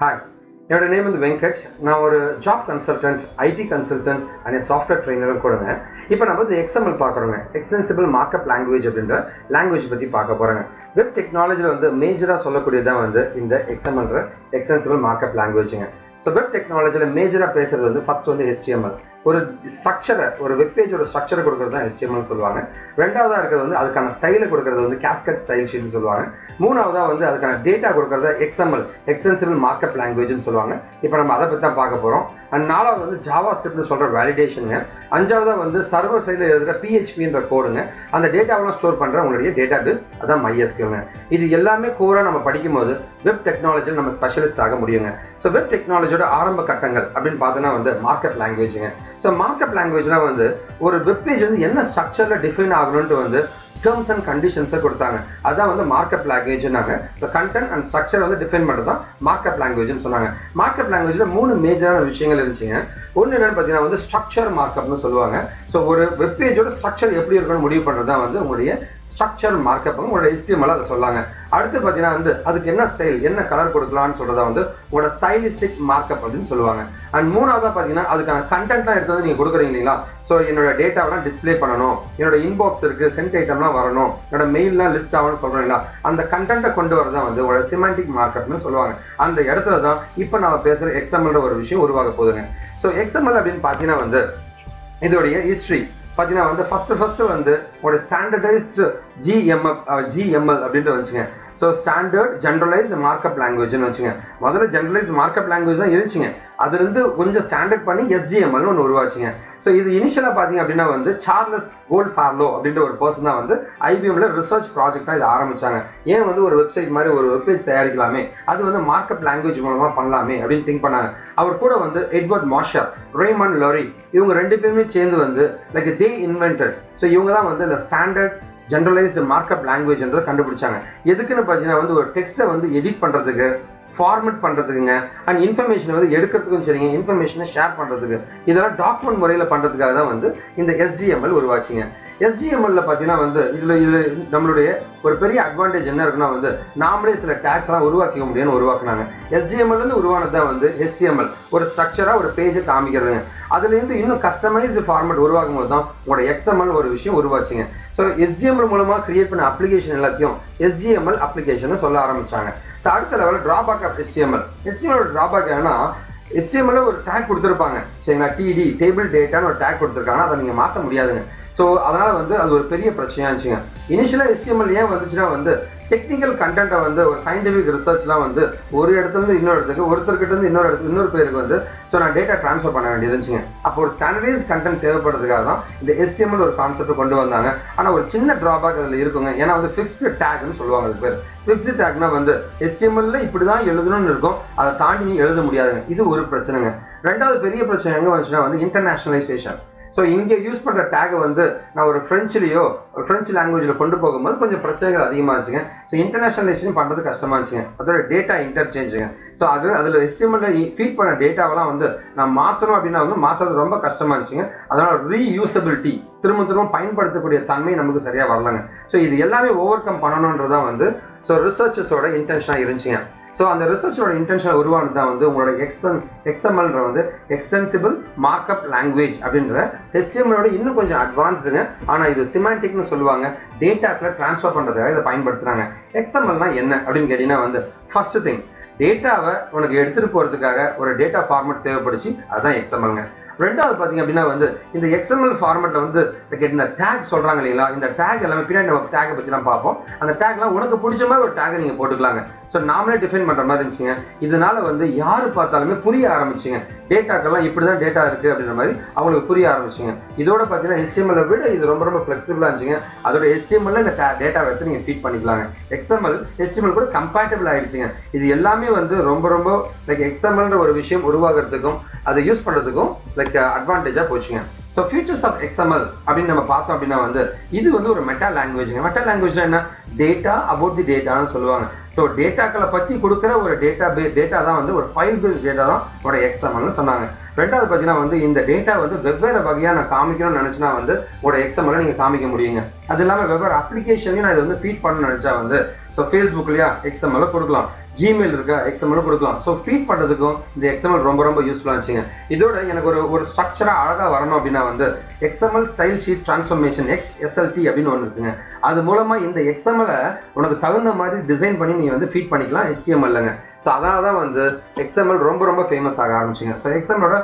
Hi, my name is Venkat. நான் ஒரு job consultant, IT consultant and a software trainer கூடங்க. இப்போ நம்ம வந்து XML பார்க்கறோங்க. Extensible Markup Language அப்படிங்கற language பத்தி பார்க்க போறோங்க. வெப் டெக்னாலஜில வந்து மேஜரா சொல்லக்கூடியதா வந்து இந்த XML Extensible Markup Languageங்க. So web technology மேஜரா பேசுறது வந்து ஃபர்ஸ்ட் வந்து HTML. ஒரு ஸ்ட்ரக்சரை ஒரு வெப் பேஜோட ஸ்ட்ரக்சரை கொடுக்கிறது தான் HTML சொல்லுவாங்க. ரெண்டாவதா இருக்கிறது வந்து அதுக்கான ஸ்டைலை கொடுக்கிறது வந்து கேஸ்கேட் ஸ்டைல் ஷீட் சொல்லுவாங்க. மூணாவதா வந்து அதுக்கான டேட்டா கொடுக்கிறது XML எக்ஸ்டென்சிபிள் மார்க்அப் லாங்குவேஜ்னு சொல்லுவாங்க. இப்போ நம்ம அதை பத்தி தான் பார்க்க போறோம். அண்ட் நாலாவது வந்து ஜாவா ஸ்கிரிப்ட்னு சொல்ற வேலிடேஷனுங்க. அஞ்சாவதா வந்து சர்வர் சைடுல எழுதுற PHPன்ற கோடுங்க. அந்த டேட்டாவெல்லாம் ஸ்டோர் பண்ற உங்களுடைய டேட்டாபேஸ் அதான் MySQLங்க. இது எல்லாமே கோரா நம்ம படிக்கும்போது வெப் டெக்னாலஜியில் நம்ம ஸ்பெஷலிஸ்ட் ஆக முடியுங்க. ஸோ வெப் டெக்னாலஜியோட ஆரம்ப கட்டங்கள் அப்படின்னு பார்த்தோன்னா வந்து மார்க்அப் லாங்குவேஜுங்க. ஸோ மார்க்அப் லாங்குவேஜ்னா வந்து ஒரு வெப்பேஜ் வந்து என்ன ஸ்ட்ரக்சர்ல டிஃபைன் ஆகணும்ட்டு வந்து டேர்ம்ஸ் அண்ட் கண்டிஷன்ஸை கொடுத்தாங்க. அதான் வந்து மார்க்அப் லாங்குவேஜ்னாங்க. ஸோ கண்டென்ட் அண்ட் ஸ்ட்ரக்சர் வந்து டிஃபைன் பண்ணுறது தான் மார்க்அப் லாங்குவேஜ்னு சொன்னாங்க. மார்க்அப் லாங்குவேஜ்ல 3 மேஜரான விஷயங்கள் இருந்துச்சுங்க. ஒன்று என்னன்னு பார்த்தீங்கன்னா வந்து ஸ்ட்ரக்சர் மார்க்அப்னு சொல்லுவாங்க. ஸோ ஒரு வெப்பேஜோட ஸ்ட்ரக்சர் எப்படி இருக்கணும்னு முடிவு பண்ணுறது தான் வந்து உங்களுடைய ஸ்ட்ரக்சர் மார்க்அப் உங்களோட HTML அதை சொல்லாங்க. அடுத்து பார்த்தீங்கன்னா வந்து அதுக்கு என்ன ஸ்டைல் என்ன கலர் கொடுக்கலாம்னு சொல்றதா வந்து உங்களோட ஸ்டைலிஸ்டிக் மார்க்அப் அப்படின்னு சொல்லுவாங்க. அண்ட் மூணாவதா பார்த்தீங்கன்னா அதுக்கான கண்டென்ட்லாம் எடுத்து வந்து நீங்க கொடுக்குறீங்க இல்லைங்களா. ஸோ என்னோட டேட்டாவெல்லாம் டிஸ்பிளே பண்ணணும், என்னோட இன்பாக்ஸ் இருக்கு, சென்ட் ஐட்டம்லாம் வரணும், என்னோட மெயில்லாம் லிஸ்ட் ஆகணும்னு சொல்றீங்களா, அந்த கண்டென்ட்டை கொண்டு வரதான் வந்து உங்களோட சிமெண்டிக் மார்க்அப்னு சொல்லுவாங்க. அந்த இடத்துல தான் இப்போ நம்ம பேசுற XML ஒரு விஷயம் உருவாக போகுதுங்க. ஸோ XML அப்படின்னு பார்த்தீங்கன்னா வந்து இதோடைய ஹிஸ்ட்ரி பார்த்தீங்கன்னா வந்து ஃபர்ஸ்ட் வந்து ஒரு ஸ்டாண்டர்டைஸ்டு GML அப்படின்ட்டு வந்துச்சுங்க. ஸோ ஸ்டாண்டர்ட் ஜென்ரலைஸ்ட் மார்க்அப் லாங்குவேஜ்னு வச்சுங்க. முதல்ல ஜென்ரலைஸ்ட் மார்க்அப் லாங்குவேஜ் தான் இருந்துச்சுங்க. அதுலேருந்து கொஞ்சம் ஸ்டாண்டர்ட் பண்ணி SGML ஒன்று உருவாச்சுங்க. ஸோ இது இனிஷியலாக பார்த்தீங்க அப்படின்னா வந்து சார்லஸ் கோல்ட்ஃபார்லோ அப்படின்ற ஒரு பர்சன் தான் வந்து IBMல ரிசர்ச் ப்ராஜெக்டாக இதை ஆரம்பிச்சாங்க. ஏன் வந்து ஒரு வெப்சைட் மாதிரி ஒரு வெப்சைட் தயாரிக்கலாமே, அது வந்து மார்க்அப் லாங்குவேஜ் மூலமாக பண்ணலாமே அப்படின்னு திங்க் பண்ணாங்க. அவர் கூட வந்து எட்வர்ட் மார்ஷர், ரேமண்ட் லோரி இவங்க 2 பேருமே சேர்ந்து வந்து லைக் தே இன்வென்டட். ஸோ இவங்க தான் வந்து இந்த ஸ்டாண்டர்ட் ஜென்ரலைஸ்டு மார்க்அப் லாங்குவேஜ்ன்றதை கண்டுபிடிச்சாங்க. எதுக்குன்னு பார்த்தீங்கன்னா வந்து ஒரு டெக்ஸ்ட்டை வந்து எடிட் பண்ணுறதுக்கு, ஃபார்மேட் பண்ணுறதுக்குங்க, அண்ட் இன்ஃபர்மேஷன் வந்து எடுக்கிறதுக்கும் சரிங்க, இன்ஃபர்மேஷனை ஷேர் பண்ணுறதுக்கு, இதெல்லாம் டாக்குமெண்ட் முறையில் பண்ணுறதுக்காக தான் வந்து இந்த SGML உருவாச்சுங்க. SGML பார்த்தீங்கன்னா வந்து இதில் நம்மளுடைய ஒரு பெரிய அட்வான்டேஜ் என்ன இருக்குன்னா வந்து நாமளே சில டேக்ஸ்லாம் உருவாக்கிக்க முடியும்னு உருவாக்குனாங்க. SGML வந்து உருவானது தான் வந்து HTML ஒரு ஸ்ட்ரக்சராக ஒரு பேஜை காமிக்கிறதுங்க. அதுலேருந்து இன்னும் கஸ்டமைஸ்டு ஃபார்மேட் உருவாக்கும் போது தான் உங்களோட XML ஒரு விஷயம் உருவாச்சுங்க. ஸோ SGML மூலமாக கிரியேட் பண்ண அப்ளிகேஷன் எல்லாத்தையும் SGML அப்ளிகேஷன் சொல்ல ஆரம்பிச்சாங்க. அடுத்த லெவலில் டிராபேக் ஆஃப் HTML டிராபேக் என்னன்னா HTML ஒரு டேக் கொடுத்துருப்பாங்க சரிங்களா, TD டேபிள் டேட்டான்னு ஒரு டேக் கொடுத்துருக்காங்க, அதை நீங்கள் மாற்ற முடியாதுங்க. ஸோ அதனால வந்து அது ஒரு பெரிய பிரச்சனையா இருந்துச்சுங்க. இனிஷியலாக HTML ஏன் வந்துச்சுன்னா வந்து டெக்னிக்கல் கண்டென்ட்டை வந்து ஒரு சயின்டிஃபிக் ரிசர்ச்லாம் வந்து ஒரு இடத்துல இருந்து இன்னொரு இடத்துக்கு, ஒருத்தர்கிட்ட இருந்து இன்னொரு பேருக்கு வந்து ஸோ நான் டேட்டா ட்ரான்ஸ்ஃபர் பண்ண வேண்டியது இருந்துச்சுங்க. அப்போ ஒரு ஸ்டாண்டர்டைஸ் கண்டென்ட் தேவைப்படுறதுக்காக தான் இந்த HTML ஒரு கான்செப்ட் கொண்டு வந்தாங்க. ஆனால் ஒரு சின்ன டிராபேக் அதில் இருக்குங்க. ஏன்னா வந்து ஃபிக்ஸ்டு டேக்னு சொல்லுவாங்க. அது பேர் ஃபிக்ஸ்டு டேக்னா வந்து HTML இப்படி தான் எழுதணும்னு இருக்கும், அதை தாண்டி எழுத முடியாதுங்க. இது ஒரு பிரச்சனைங்க. ரெண்டாவது பெரிய பிரச்சனை எங்கே வந்துச்சுன்னா வந்து இன்டர்நேஷனலைசேஷன். ஸோ இங்கே யூஸ் பண்ணுற டேகை வந்து நான் ஒரு ஃப்ரெஞ்சு லாங்குவேஜில் கொண்டு போகும்போது கொஞ்சம் பிரச்சனைகள் அதிகமாக இருந்துச்சுங்க. ஸோ இன்டர்நேஷனலைசேஷன் பண்ணுறது கஷ்டமாக இருந்துச்சுங்க. அதோட டேட்டா இன்டர்சேஞ்சுங்க. ஸோ அதில் HTML ஃபீட் பண்ண டேட்டாவெல்லாம் வந்து நான் மாற்றணும் அப்படின்னா வந்து மாற்றுறது ரொம்ப கஷ்டமாக இருந்துச்சுங்க. அதனால் ரீயூசபிலிட்டி திரும்ப பயன்படுத்தக்கூடிய தன்மை நமக்கு சரியாக வரலங்க. ஸோ இது எல்லாமே ஓவர் கம் பண்ணணுன்றதான் வந்து ஸோ ரிசர்ச்சர்ஸோட இன்டென்ஷனாக இருந்துச்சுங்க. ஸோ அந்த ரிசர்ச்சோட இன்டென்ஷன் உருவானது தான் வந்து உங்களோட XML வந்து எக்ஸ்டென்சிபிள் மார்க்அப் லாங்குவேஜ் அப்படின்ற HTML இன்னும் கொஞ்சம் அட்வான்ஸுங்க. ஆனால் இது சிமாண்டிக்னு சொல்லுவாங்க. டேட்டாக்களை ட்ரான்ஸ்ஃபர் பண்ணுறதுக்காக இதை பயன்படுத்துகிறாங்க. XMLனா என்ன அப்படின்னு கேட்டிங்கன்னா வந்து ஃபர்ஸ்ட் திங் டேட்டாவை உனக்கு எடுத்துகிட்டு போகிறதுக்காக ஒரு டேட்டா ஃபார்மேட் தேவைப்படுச்சு, அதுதான் XMLங்க. ரெண்டாவது பார்த்தீங்க அப்படின்னா வந்து இந்த XML ஃபார்மேட்டில் வந்து இந்த டேக் சொல்கிறாங்க இல்லைங்களா, இந்த டேக் எல்லாமே பின்னாடி நம்ம டேக்கை பற்றிலாம் பார்ப்போம். அந்த டேக்லாம் உனக்கு பிடிச்ச மாதிரி ஒரு டேக்கை நீங்கள் போட்டுக்கலாங்க. ஸோ நாமளே டிஃபைன் பண்ணுற மாதிரி இருந்துச்சுங்க. இதனால வந்து யார் பார்த்தாலுமே புரிய ஆரம்பிச்சுங்க. டேட்டாக்கெல்லாம் இப்படி தான் டேட்டா இருக்குது அப்படின்ற மாதிரி அவங்களுக்கு புரிய ஆரம்பிச்சுங்க. இதோட பார்த்தீங்கன்னா HTML விட இது ரொம்ப ஃப்ளெக்சிபிளாக இருந்துச்சுங்க. அதோட HTML இந்த டேட்டாவை எடுத்து நீங்கள் ஃபீட் பண்ணிக்கலாங்க. HTML கூட கம்பேட்டபிள் ஆகிடுச்சுங்க. இது எல்லாமே வந்து ரொம்ப லைக் XMLன்ற ஒரு விஷயம் உருவாகிறதுக்கும் அதை யூஸ் பண்ணுறதுக்கும் லைக் அட்வான்டேஜாக போச்சுங்க. ஸோ ஃபியூச்சர்ஸ் ஆஃப் XML அப்படின்னு நம்ம பார்த்தோம் அப்படின்னா வந்து இது வந்து ஒரு மெட்டா லாங்குவேஜ்ங்க. மெட்டா லாங்குவேஜ்னா என்ன, டேட்டா அபவுட் தி டேட்டான்னு சொல்லுவாங்க. ஸோ டேட்டாக்களை பற்றி கொடுக்குற ஒரு டேட்டா தான் வந்து ஒரு ஃபைல் பேஸ்ட் டேட்டா தான் உங்களோட XMLன்னு சொன்னாங்க. ரெண்டாவது பார்த்தீங்கன்னா வந்து இந்த டேட்டா வந்து வெவ்வேறு வகையாக நான் காமிக்கணும்னு நினச்சினா வந்து உங்களோட XML நீங்கள் காமிக்க முடியுங்க. அது இல்லாமல் வெவ்வேறு அப்ளிகேஷன்லையும் நான் இதை வந்து ஃபீட் பண்ணணும்னு நினச்சா வந்து ஸோ ஃபேஸ்புக்லையா XML கொடுக்கலாம், ஜிமெயில் இருக்கா XML கொடுக்கலாம். ஸோ ஃபீட் பண்ணுறதுக்கும் இந்த XML ரொம்ப ரொம்ப யூஸ்ஃபுல்லாக இருந்துச்சுங்க. இதோட எனக்கு ஒரு ஸ்ட்ரக்சராக அழகாக வரணும் அப்படின்னா வந்து XML style sheet transformation XSLT அப்படின்னு ஒன்று இருக்குங்க. அது மூலமாக இந்த XML உனக்கு தகுந்த மாதிரி டிசைன் பண்ணி நீ வந்து ஃபீட் பண்ணிக்கலாம் HTMLங்க. ஸோ அதனால தான் வந்து XML ரொம்ப ரொம்ப ஃபேமஸ் ஆக ஆரம்பிச்சிங்க. ஸோ XMLோட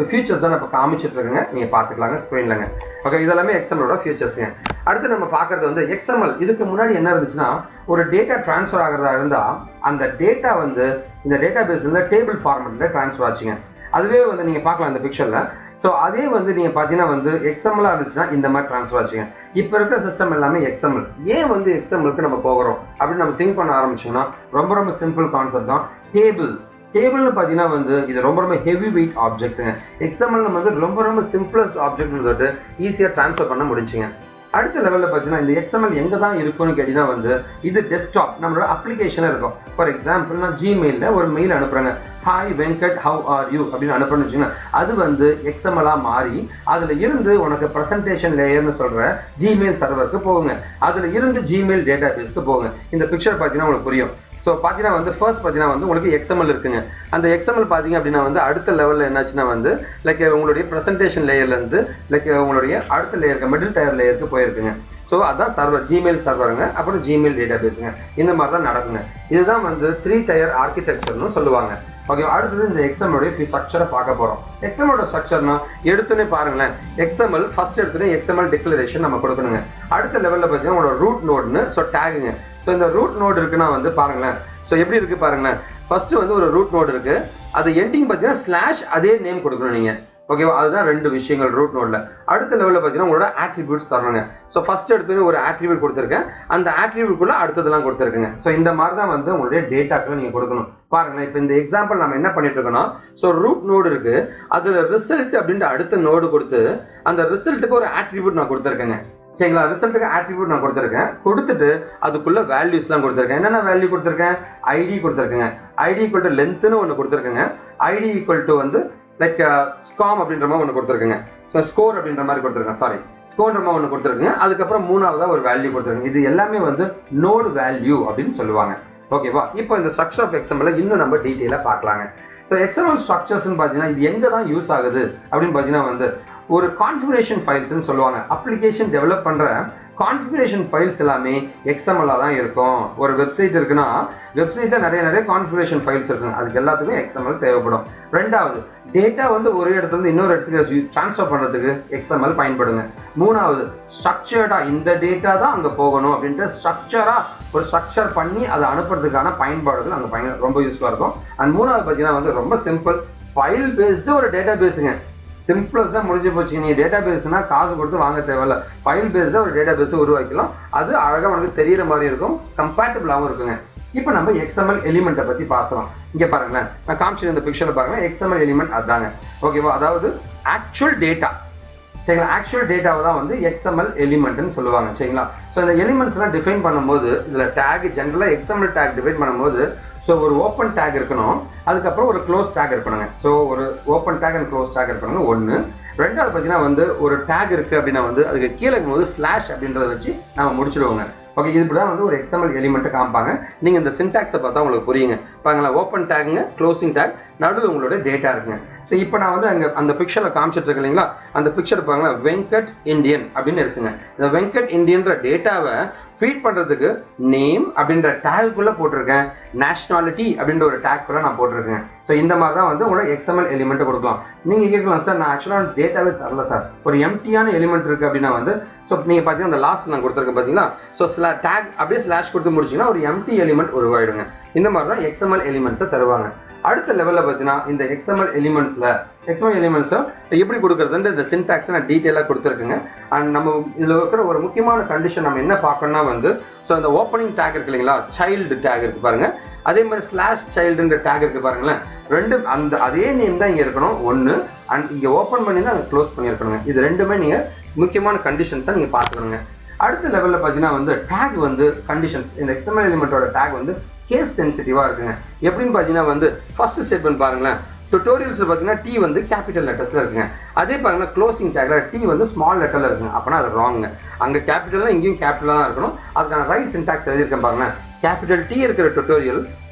ஃபியூச்சர்ஸ் தான் இப்போ காமிச்சிட்டு இருக்குங்க, நீங்கள் பார்த்துக்கலாங்க ஸ்க்ரீன்லங்க. ஓகே, இதெல்லாமே XMLோட ஃபியூச்சர்ஸுங்க. அடுத்து நம்ம பார்க்குறது வந்து XML. இதுக்கு முன்னாடி என்ன இருந்துச்சுன்னா, ஒரு டேட்டா ட்ரான்ஸ்ஃபர் ஆகிறதா இருந்தால் அந்த டேட்டா வந்து இந்த டேட்டா பேஸ் வந்து டேபிள் ஃபார்மெட்டில் ட்ரான்ஸ்ஃபர் ஆச்சுங்க. அதுவே வந்து நீங்கள் பார்க்கலாம் இந்த பிக்சரில். ஸோ அதே வந்து நீங்கள் பார்த்தீங்கன்னா வந்து XML இருந்துச்சுன்னா இந்த மாதிரி ட்ரான்ஸ்ஃபர் ஆச்சுங்க. இப்போ இருக்கிற சிஸ்டம் எல்லாமே XML. ஏன் வந்து XMLக்கு நம்ம போகிறோம் அப்படின்னு நம்ம திங்க் பண்ண ஆரம்பிச்சோம்னா ரொம்ப ரொம்ப சிம்பிள் கான்செப்ட் தான். டேபிள்னு பார்த்தீங்கன்னா வந்து இது ரொம்ப ரொம்ப ஹெவி வெயிட் ஆப்ஜெக்ட்டுங்க. XML நம்ம வந்து ரொம்ப ரொம்ப சிம்பிளஸ்ட் ஆப்ஜெக்ட்னு சொல்லிட்டு ஈஸியாக ட்ரான்ஸ்ஃபர் பண்ண முடிஞ்சுங்க. அடுத்த லெவலில் பார்த்தீங்கன்னா இந்த XML எங்கே தான் இருக்கும்னு கேட்டிங்கன்னா வந்து இது டெஸ்க்டாப் நம்மளோட அப்ளிகேஷனாக இருக்கும். ஃபார் எக்ஸாம்பிள் நான் ஜிமெயிலில் ஒரு மெயில் அனுப்புகிறேங்க, hi Venkat how are you அப்படின்னு அனுப்புன்னு வச்சுக்கோங்க. அது வந்து XML-ஆக மாறி அதில் இருந்து உனக்கு ப்ரெசன்டேஷன் லேயர்னு சொல்கிற ஜிமெயில் சர்வருக்கு போகுங்க. அதில் இருந்து ஜிமெயில் டேட்டா பேஸ்க்கு போகுங்க. இந்த பிக்சர் பார்த்தீங்கன்னா உங்களுக்கு புரியும். ஸோ பார்த்தீங்கன்னா வந்து ஃபர்ஸ்ட் பார்த்தீங்கன்னா வந்து உங்களுக்கு XML இருக்குங்க. அந்த XML பார்த்தீங்க அப்படின்னா வந்து அடுத்த லெவலில் என்னாச்சுன்னா வந்து லைக் உங்களுடைய ப்ரெசன்டேஷன் லேயர்லேருந்து லைக் உங்களுடைய அடுத்த லேயருக்கு மிடில் டயர் லேயருக்கு போயிருக்குங்க. ஸோ அதான் சர்வர், ஜிமெயில் சர்வருங்க, அப்புறம் ஜிமெயில் டேட்டா பேஸுங்க. இந்த மாதிரி தான் நடக்குங்க. இதுதான் வந்து 3 டயர் ஆர்கிடெக்சர்னு சொல்லுவாங்க. ஓகே, அடுத்தது இந்த XML ஸ்ட்ரக்சரை பார்க்க போகிறோம். XML ஸ்ட்ரக்சர்னா எடுத்துனே பாருங்களேன். XML ஃபர்ஸ்ட் எடுத்துனே XML டிக்ளரேஷன் நம்ம கொடுக்கணுங்க. அடுத்த லெவலில் பார்த்தீங்கன்னா உங்களோட ரூட் நோடுன்னு டேகுங்க. ஸோ இந்த ரூட் நோடு இருக்குன்னா வந்து பாருங்களேன். ஸோ எப்படி இருக்கு பாருங்களேன். ஃபர்ஸ்ட் வந்து ஒரு ரூட் நோடு இருக்கு, அது எண்டிங் பார்த்தீங்கன்னா ஸ்லாஷ் அதே நேம் கொடுக்கணும் நீங்க. ஓகேவா, அதுதான் 2 விஷயங்கள் ரூட் நோட்ல. அடுத்த லெவலில் பார்த்தீங்கன்னா உங்களோட ஆட்ரிபியூட்ஸ் தரணுங்க. ஸோ ஃபர்ஸ்ட் எடுத்து ஒரு ஆட்ரிபியூட் கொடுத்துருக்கேன், அந்த ஆட்ரிபியூட்குள்ள அடுத்ததெல்லாம் கொடுத்துருக்குங்க. ஸோ இந்த மாதிரி தான் வந்து உங்களுடைய டேட்டாக்களை நீங்க கொடுக்கணும். பாருங்களேன், இப்போ இந்த எக்ஸாம்பிள் நம்ம என்ன பண்ணிட்டு இருக்கோம்னா, ஸோ ரூட் நோடு இருக்கு, அதுல ரிசல்ட் அப்படின்ற அடுத்த நோடு கொடுத்து அந்த ரிசல்ட்டுக்கு ஒரு ஆட்ரிபியூட் நான் கொடுத்துருக்கேங்க. சரிங்களா, ரிசல்ட்டுக்கு ஆட்ரிபியூட் நான் கொடுத்துருக்கேன். கொடுத்துட்டு அதுக்குள்ள வேல்யூஸ்லாம் கொடுத்துருக்கேன். என்னென்ன வேல்யூ கொடுத்துருக்கேன்? ஐடி கொடுத்துருக்கேங்க. ஐடி ஈக்குவல் டு லென்த்னு ஒன்று கொடுத்துருக்கேங்க. ஐடி ஈக்குவல் டு வந்து லைக் ஸ்காம் அப்படின்ற மாதிரி ஒன்று கொடுத்துருக்குங்க. ஸோ ஸ்கோர் அப்படின்ற மாதிரி கொடுத்துருக்கேன், சாரி ஸ்கோர்ன்ற மாதிரி ஒன்று கொடுத்துருக்குங்க. அதுக்கப்புறம் 3ஆவதா ஒரு வேல்யூ கொடுத்துருக்குங்க. இது எல்லாமே வந்து நோடு வேல்யூ அப்படின்னு சொல்லுவாங்க. ஓகேவா, இப்போ இந்த ஸ்ட்ரக்சர் ஆஃப் XML இன்னும் நம்ம டீட்டெயிலாக பார்க்கலாங்க. ஸோ XML ஸ்ட்ரக்சர்ஸ்ன்னு பார்த்தீங்கன்னா இது எங்கே தான் யூஸ் ஆகுது அப்படின்னு பார்த்தீங்கன்னா வந்து ஒரு கான்ஃபிகரேஷன் ஃபைல்ஸ்ன்னு சொல்லுவாங்க. அப்ளிகேஷன் டெவலப் பண்ணுற கான்ஃபிகரேஷன் ஃபைல்ஸ் எல்லாமே XML-ஆ தான் இருக்கும். ஒரு வெப்சைட் இருக்குன்னா வெப்சைட்டில் நிறைய கான்ஃபிகரேஷன் ஃபைல்ஸ் இருக்குங்க. அதுக்கு எல்லாத்துக்கும் XML தேவைப்படும். ரெண்டாவது, டேட்டா வந்து ஒரு இடத்துல இன்னொரு இடத்துக்கு ட்ரான்ஸ்ஃபர் பண்ணுறதுக்கு XML பயன்படுங்க. மூணாவது, ஸ்ட்ரக்சர்டா இந்த டேட்டா தான் அங்கே போகணும் அப்படின்ட்டு ஒரு ஸ்ட்ரக்சர் பண்ணி அதை அனுப்புறதுக்கான பயன்பாடுகள் அங்கே ரொம்ப யூஸ்ஃபுல்லாக இருக்கும். அண்ட் மூணாவது பார்த்தீங்கன்னா வந்து ரொம்ப சிம்பிள், ஃபைல் பேஸ்டு ஒரு டேட்டா பேஸுங்க. சிம்பிளஸ் தான் முடிஞ்சு போச்சு. நீ டேட்டா பேஸ்னா காசு கொடுத்து வாங்க தேவையில்ல, ஃபைல் பேஸ்டாக ஒரு டேட்டா பேஸை உருவாக்கலாம். அது அழகாக உனக்கு தெரியிற மாதிரி இருக்கும், கம்பேட்டபிளாகவும் இருக்குங்க. இப்போ நம்ம XML எலிமெண்ட்டை பற்றி பார்க்கலாம். இங்கே பாருங்களேன், நான் காமிச்சிருந்த இந்த பிக்சரில் பாருங்கள், XML எலிமெண்ட் அதாங்க. ஓகேவா, அதாவது ஆக்சுவல் டேட்டா. சரிங்களா, ஆக்சுவல் டேட்டாவை தான் வந்து XML எலிமெண்ட்னு சொல்லுவாங்க. சரிங்களா, ஸோ இந்த எலிமெண்ட்ஸ்லாம் டிஃபைன் பண்ணும்போது இதில் டேக் ஜென்ரலாக XML டேக் டிஃபைன் பண்ணும்போது ஸோ ஒரு ஓப்பன் டேக் இருக்கணும், அதுக்கப்புறம் ஒரு க்ளோஸ் டேக் இருக்கணுங்க. ஸோ ஒரு open take and close take இருக்கணுங்க ஒன்று. ரெண்டாவது பார்த்தீங்கன்னா வந்து ஒரு டேக் இருக்குது அப்படின்னா வந்து அதுக்கு கீழே இருக்கும்போது ஸ்லாஷ் அப்படின்றத வச்சு நம்ம முடிச்சிடுவோங்க. ஓகே, இப்படி தான் வந்து ஒரு XML எலிமெண்ட்டை காமிப்பாங்க. நீங்கள் இந்த சின்டாக்ஸை பார்த்தா உங்களுக்கு புரியுங்க. பாருங்களா, ஓப்பன் டேக்குங்க, க்ளோசிங் டேக், நடுவில் உங்களோட டேட்டா இருக்குங்க. ஸோ இப்போ நான் வந்து அங்கே அந்த பிக்சரில் காமிச்சிட்டு இருக்கேன் இல்லைங்களா, அந்த பிக்சர் பாருங்களா, வெங்கட் இண்டியன் அப்படின்னு இருக்குங்க. இந்த வெங்கட் இண்டியன்ற டேட்டாவை ஃபீட் பண்ணுறதுக்கு நேம் அப்படின்ற டேக்குள்ளே போட்டிருக்கேன், நேஷனாலிட்டி அப்படின்ற ஒரு டேக்குள்ளே நான் போட்டிருக்கேன். ஸோ இந்த மாதிரி தான் வந்து உங்களோட XML எலிமெண்ட்டை கொடுக்கலாம். நீங்கள் கேட்கலாம், சார் நான் ஆக்சுவலாக டேட்டாவே தரல சார், ஒரு எம்டியான எலிமெண்ட் இருக்குது அப்படின்னா வந்து ஸோ நீங்கள் பார்த்தீங்கன்னா அந்த லாஸ்ட் நான் கொடுத்துருக்கேன் பார்த்தீங்களா, ஸோ டேக் அப்படியே ஸ்லாஷ் கொடுத்து முடிச்சிங்கன்னா ஒரு எம்டி எலிமெண்ட் உருவாயிடுங்க. இந்த மாதிரி தான் XML எலிமெண்ட்ஸை தருவாங்க. அடுத்த லெவலில் பார்த்தீங்கன்னா இந்த XML எலிமெண்ட்ஸை எப்படி கொடுக்குறதுன்ற இந்த சின்டாக்ஸை நான் டீட்டெயிலாக கொடுத்துருக்குங்க. அண்ட் நம்ம இதில் இருக்கிற ஒரு முக்கியமான கண்டிஷன் நம்ம என்ன பார்க்கணும்னா வந்து ஸோ அந்த ஓப்பனிங் டேக் இருக்கு இல்லைங்களா, சைல்டு டேக் இருக்குது பாருங்கள், அதே மாதிரி ஸ்லாஷ் சைல்டுன்ற டேக் இருக்குது பாருங்களேன், ரெண்டும் அந்த அதே நேம் தான் இங்கே இருக்கணும் ஒன்று. அண்ட் இங்கே ஓப்பன் பண்ணி தான் அங்கே க்ளோஸ் பண்ணியிருக்கணுங்க. இது ரெண்டுமே நீங்கள் முக்கியமான கண்டிஷன்ஸை நீங்கள் பார்த்துக்கணுங்க. அடுத்த லெவலில் பார்த்தீங்கன்னா வந்து டேக் வந்து கண்டிஷன்ஸ், இந்த XML எலிமெண்ட்டோட டேக் வந்து கேஸ் சென்சிட்டிவாக இருக்குங்க. எப்படின்னு பார்த்தீங்கன்னா வந்து ஃபர்ஸ்ட் ஸ்டேட்மெண்ட் பாருங்களேன், டுட்டோரியல்ஸ் பார்த்தீங்கன்னா T வந்து கேபிட்டல் லெட்டர்ஸில் இருக்குங்க. அதே பாருங்கன்னா க்ளோசிங் டேக்ல T வந்து ஸ்மால் லெட்டரில் இருக்குங்க. அப்போனா அது ராங்குங்க. அங்கே கேபிட்டல்னா இங்கேயும் கேபிட்டலாக தான் இருக்கணும். அதுக்கான ரைட் சின்டாக்ஸ் எழுதியிருக்கேன் பாருங்களேன், கேபிட்டல் T இருக்கிற டுட்டோரியல்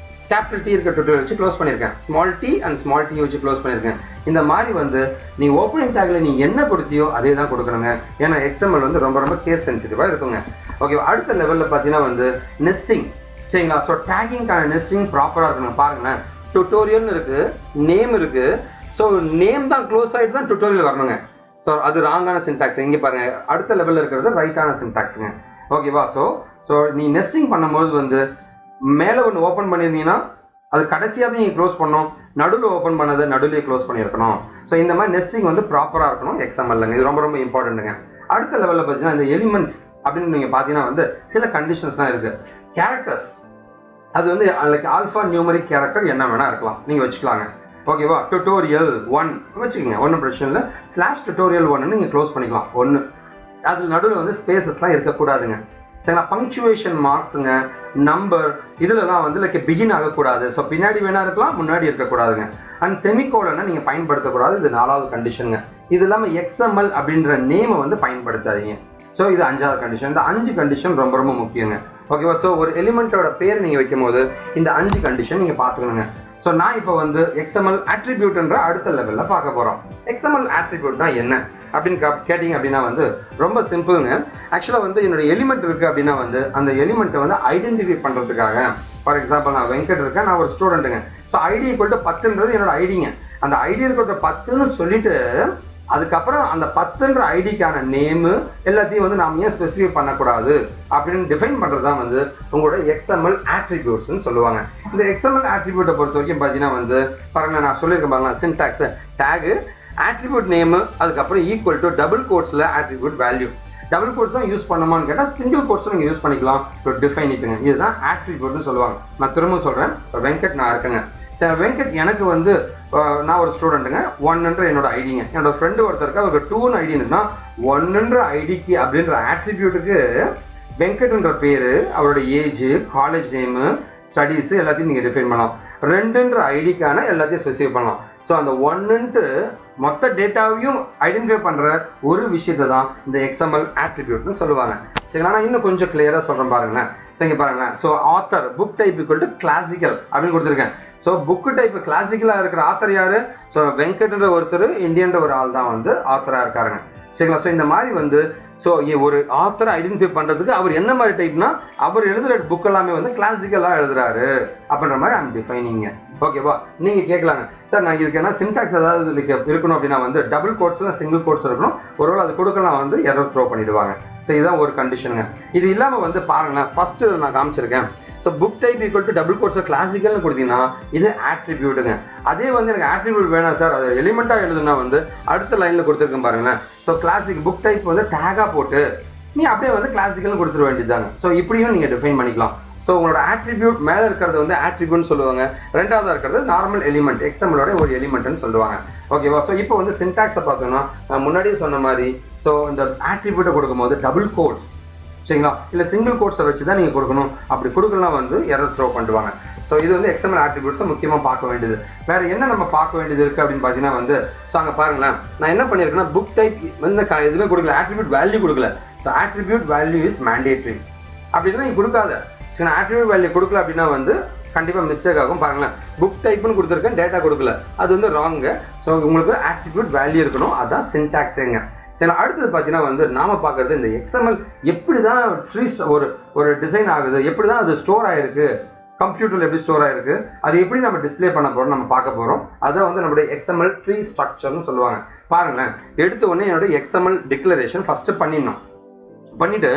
கேபிட்டல் டி இருக்க டுட்டோரியல் வச்சு க்ளோஸ் பண்ணியிருக்கேன், small T and small T வச்சு க்ளோஸ் பண்ணியிருக்கேன். இந்த மாதிரி வந்து நீ ஓப்பனிங் டேக்ல நீ என்ன கொடுத்தியோ அதே தான் கொடுக்கணுங்க. ஏன்னா XML வந்து ரொம்ப ரொம்ப கேஸ் சென்சிட்டிவாக இருக்குங்க. ஓகே, அடுத்த லெவலில் பார்த்தீங்கன்னா வந்து நெஸ்டிங். சரிங்களா? ஸோ டேகிங்கான நெஸ்டிங் ப்ராப்பராக இருக்கணும். பாருங்களேன், டுட்டோரியல்னு இருக்கு, நேம் இருக்கு. ஸோ நேம் தான் க்ளோஸ் ஆகிட்டு தான் டுட்டோரியல் வரணுங்க. ஸோ அது ராங்கான சின்டாக்ஸ். இங்கே பாருங்க, அடுத்த லெவலில் இருக்கிறது ரைட்டான சின்டாக்ஸுங்க. ஓகேவா? ஸோ நீ நெஸ்டிங் பண்ணும்போது வந்து மேலே ஒன்று ஓப்பன் பண்ணியிருந்தீங்கன்னா அது கடைசியாக தான் நீங்கள் க்ளோஸ் பண்ணணும், நடுவில் ஓப்பன் பண்ணதை நடுவிலே க்ளோஸ் பண்ணியிருக்கணும். ஸோ இந்த மாதிரி நெஸ்டிங் வந்து ப்ராப்பராக இருக்கணும் XMLங்க. இது ரொம்ப ரொம்ப இம்பார்ட்டன்ட்டுங்க. அடுத்த லெவலில் பார்த்தீங்கன்னா இந்த எலிமெண்ட்ஸ் அப்படின்னு நீங்கள் பார்த்தீங்கன்னா வந்து சில கண்டிஷன்ஸ்லாம் இருக்குது. கேரக்டர்ஸ் அது வந்து லைக் ஆல்ஃபா நியூமரிக் கேரக்டர் என்ன வேணா இருக்கலாம், நீங்கள் வச்சுக்கலாங்க. ஓகேவா? டுட்டோரியல் 1 வச்சுக்கோங்க, ஒன்றும் பிரச்சனை இல்லை. /tutorial 1 நீங்கள் க்ளோஸ் பண்ணிக்கலாம். 1 அது நடுவில் வந்து ஸ்பேசஸ்லாம் இருக்கக்கூடாதுங்க. சரிங்களா? பங்க்சுவேஷன் மார்க்ஸுங்க, நம்பர் இதுலலாம் வந்து லைக் பிகின் ஆகக்கூடாது. ஸோ பின்னாடி வேணா இருக்கலாம், முன்னாடி இருக்கக்கூடாதுங்க. அண்ட் செமிகோலனை நீங்கள் பயன்படுத்தக்கூடாது. இது 4வது கண்டிஷனுங்க. இது இல்லாமல் XML அப்படின்ற நேமை வந்து பயன்படுத்தாதீங்க. ஸோ இது 5வது கண்டிஷன். இந்த 5 கண்டிஷன் ரொம்ப ரொம்ப முக்கியங்க. ஓகேவா? ஸோ ஒரு எலிமெண்ட்டோட பேர் நீங்கள் வைக்கும் போது இந்த 5 கண்டிஷன் நீங்கள் பார்த்துக்கணுங்க. ஸோ நான் இப்போ வந்து XML ஆட்ரிபியூட்ன்ற அடுத்த லெவலில் பார்க்க போகிறோம். XML ஆட்ரிபியூட் தான் என்ன அப்படின்னு கேட்டிங்க அப்படின்னா வந்து ரொம்ப சிம்பிளுங்க. ஆக்சுவலாக வந்து என்னோட எலிமெண்ட் இருக்குது அப்படின்னா வந்து அந்த எலிமெண்ட்டை வந்து ஐடென்டிஃபை பண்ணுறதுக்காக, ஃபார் எக்ஸாம்பிள் நான் வெங்கட் இருக்கேன், நான் ஒரு ஸ்டூடெண்ட்டுங்க. ஸோ ஐடி ஈக்குவல் டு 10ன்றது என்னோட ஐடிங்க. அந்த ஐடி ஈக்குவல் டு 10ன்னு சொல்லிட்டு அதுக்கப்புறம் அந்த 10ன்ற ஐடிக்கான நேமு எல்லாத்தையும் வந்து நாம் ஏன் ஸ்பெசிஃபை பண்ணக்கூடாது அப்படின்னு டிஃபைன் பண்ணுறது தான் வந்து உங்களோட XML ஆட்ரிபியூட்ஸ்ன்னு சொல்லுவாங்க. இந்த XML ஆட்ரிபியூட்டை பொறுத்த வரைக்கும் பார்த்தீங்கன்னா வந்து பாருங்க, நான் சொல்லியிருக்கேன் பாருங்களா, சின்டாக்ஸ் டேகு ஆட்ரிபியூட் நேமு அதுக்கப்புறம் ஈக்குவல் டு டபுள் கோட்ஸில் ஆட்ரிபியூட் வேல்யூ. டபுள் கோட்ஸ் தான் யூஸ் பண்ணுமான்னு கேட்டால் சிங்கிள் கோட்ஸும் நீங்கள் யூஸ் பண்ணிக்கலாம். ஸோ டிஃபைன் இட்டுங்க, இதுதான் ஆட்ரிபியூட்னு சொல்லுவாங்க. நான் திரும்ப சொல்கிறேன், வெங்கட் நான் இருக்கேங்க. வெங்கட் எனக்கு வந்து நான் ஒரு ஸ்டூடெண்ட்டுங்க, 1ன்ற என்னோட ஐடிங்க. என்னோட ஃப்ரெண்டு ஒருத்தருக்கு அவருக்கு 2ன்னு ஐடி இருக்குன்னா 1ன்ற ஐடிக்கு அப்படின்ற ஆட்ரிபியூட்டுக்கு வெங்கட்ன்ற பேர், அவரோட ஏஜ், காலேஜ் நேமு, ஸ்டடீஸு எல்லாத்தையும் நீங்கள் டிஃபைன் பண்ணலாம். 2ன்ற ஐடிக்கான எல்லாத்தையும் ஸ்பெசிஃபை பண்ணலாம். ஸோ அந்த 1ன்ட்டு மொத்த டேட்டாவையும் ஐடென்டிஃபை பண்ணுற ஒரு விஷயத்தை தான் இந்த XML ஆட்ரிபியூட்னு சொல்லுவாங்க. சரிங்களா? நான் இன்னும் கொஞ்சம் கிளியராக சொல்கிறேன் பாருங்களேன். சரிங்க பாருங்களேன். So author book type equal to classical அப்படின்னு கொடுத்துருக்கேன். ஸோ புக்கு டைப் கிளாசிக்கலாக இருக்கிற ஆத்தர் யார்? ஸோ வெங்கட்ன்ற ஒருத்தர், இந்தியன்ற ஒரு ஆள் தான் வந்து ஆத்தராக இருக்காருங்க. சரிங்களா? ஸோ இந்த மாதிரி வந்து ஸோ ஒரு ஆத்தரை ஐடென்டிஃபை பண்ணுறதுக்கு அவர் என்ன மாதிரி டைப்னா அவர் எழுதுகிற புக் எல்லாமே வந்து கிளாசிக்கலாக எழுதுறாரு அப்படின்ற மாதிரி ஐம் டிஃபைனிங்க. ஓகேவா? நீங்கள் கேட்கலாங்க, சார் நான் இதுக்கு என்ன சின்டாக்ஸ் ஏதாவது இருக்கணும் அப்படின்னா வந்து டபுள் கோட்ஸில் சிங்கிள் கோட்ஸ் இருக்கணும், ஒருவேளை அது கொடுக்கலாம் வந்து எரர் த்ரோ பண்ணிடுவாங்க. ஸோ இதுதான் ஒரு கண்டிஷனுங்க. இது இல்லாமல் வந்து பாருங்களேன், ஃபஸ்ட்டு நான் காமிச்சிருக்கேன். So book type equal to double கோட்ஸில் கிளாசிக்கல்னு கொடுத்தீங்கன்னா இது ஆட்ரிபியூட்டுங்க. அதே வந்து எனக்கு ஆட்ரிபியூட் வேணாம் சார், அது எலிமெண்ட்டாக எழுதுனா வந்து அடுத்த லைனில் கொடுத்துருக்கேன் பாருங்களேன். ஸோ கிளாசிக் புக் டைப் வந்து டேகாக போட்டு நீ அப்படியே வந்து கிளாசிக்கல்னு கொடுத்துட வேண்டியதாங்க. ஸோ இப்படியும் நீங்கள் டிஃபைன் பண்ணிக்கலாம். ஸோ உங்களோட ஆட்ரிபியூட் மேலே இருக்கிறது வந்து ஆட்ரிபியூட்னு சொல்லுவாங்க, ரெண்டாவதாக இருக்கிறது நார்மல் எலிமெண்ட், XMLோட ஒரு எலிமெண்ட்னு சொல்லுவாங்க. ஓகேவா? ஸோ இப்போ வந்து சின்டாக்ஸை பார்த்தோம்னா நான் முன்னாடியே சொன்ன மாதிரி ஸோ இந்த ஆட்ரிபியூட்டை கொடுக்கும்போது டபுள் கோட்ஸ், சரிங்களா, இல்லை சிங்கிள் கோட்ஸை வச்சு தான் நீங்கள் கொடுக்கணும். அப்படி கொடுக்கலாம் வந்து எரர் த்ரோ பண்ணுவாங்க. ஸோ இது வந்து XML ஆட்ரிபியூட்ஸை முக்கியமாக பார்க்க வேண்டியது. வேறு என்ன நம்ம பார்க்க வேண்டியது இருக்குது அப்படின்னு பார்த்தீங்கன்னா வந்து ஸோ அங்கே பாருங்களேன், நான் என்ன பண்ணியிருக்கேன்னா புக் டைப் வந்து எதுவுமே கொடுக்கல, ஆட்ரிபியூட் வேல்யூ கொடுக்கல. So attribute value is mandatory அப்படின்னா நீங்கள் கொடுக்காத. ஸோ நான் ஆட்ரிபியூட் வேல்யூ கொடுக்கல அப்படின்னா வந்து கண்டிப்பாக மிஸ்டேக் ஆகும். பாருங்களேன், புக் டைப்னு கொடுத்துருக்கேன், டேட்டா கொடுக்கல, அது வந்து ராங்கு. ஸோ உங்களுக்கு ஆட்ரிபியூட் வேல்யூ இருக்கணும், அதுதான் சின்டாக்ஸுங்க. சரி, அடுத்தது பார்த்தீங்கன்னா வந்து நாம பார்க்கறது இந்த XML எப்படி தான் ட்ரீஸ் ஒரு டிசைன் ஆகுது, எப்படி தான் அது ஸ்டோர் ஆயிருக்கு, கம்ப்யூட்டரில் எப்படி ஸ்டோர் ஆயிருக்கு, அது எப்படி நம்ம டிஸ்பிளே பண்ண போகிறோம் நம்ம பார்க்க போகிறோம். அதை வந்து நம்மளுடைய XML ட்ரீ ஸ்ட்ரக்சர்னு சொல்லுவாங்க. பாருங்களேன், எடுத்த உடனே என்னோட XML டிக்ளரேஷன் ஃபஸ்ட்டு பண்ணிட்டு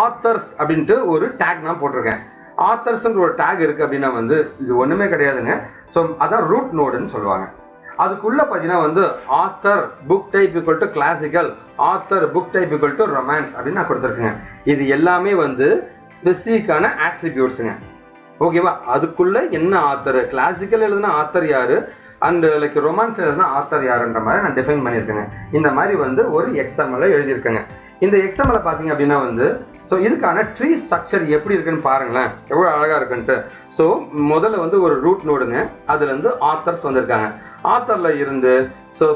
ஆத்தர்ஸ் அப்படின்ட்டு ஒரு டேக் நான் போட்டிருக்கேன். ஆத்தர்ஸ்ன்ற ஒரு டேக் இருக்குது அப்படின்னா வந்து இது ஒன்றுமே கிடையாதுங்க. ஸோ அதான் ரூட் நோடுன்னு சொல்லுவாங்க. அதுக்குள்ள பார்த்தீங்கன்னா வந்து author book type equal to classical, author book type equal to romance அப்படின்னு நான் கொடுத்துருக்கேங்க. இது எல்லாமே வந்து ஸ்பெசிஃபிக்கான ஆட்ரிபியூட்ஸுங்க. ஓகேவா? அதுக்குள்ள என்ன ஆத்தர், கிளாசிக்கல் எழுதுனா ஆத்தர் யாரு, அண்ட் லைக் ரொமான்ஸ் எழுதுனா ஆத்தர் யாருன்ற மாதிரி நான் டிஃபைன் பண்ணியிருக்கேங்க. இந்த மாதிரி வந்து ஒரு XML எழுதியிருக்கேங்க. இந்த XML பார்த்தீங்க அப்படின்னா வந்து ஸோ இதுக்கான ட்ரீ ஸ்ட்ரக்சர் எப்படி இருக்குன்னு பாருங்களேன், எவ்வளோ அழகாக இருக்குன்ட்டு. ஸோ முதல்ல வந்து ஒரு ரூட் நோடுங்க, அதுலேருந்து ஆத்தர்ஸ் வந்திருக்காங்க. ஆத்தரில் இருந்து ஸோ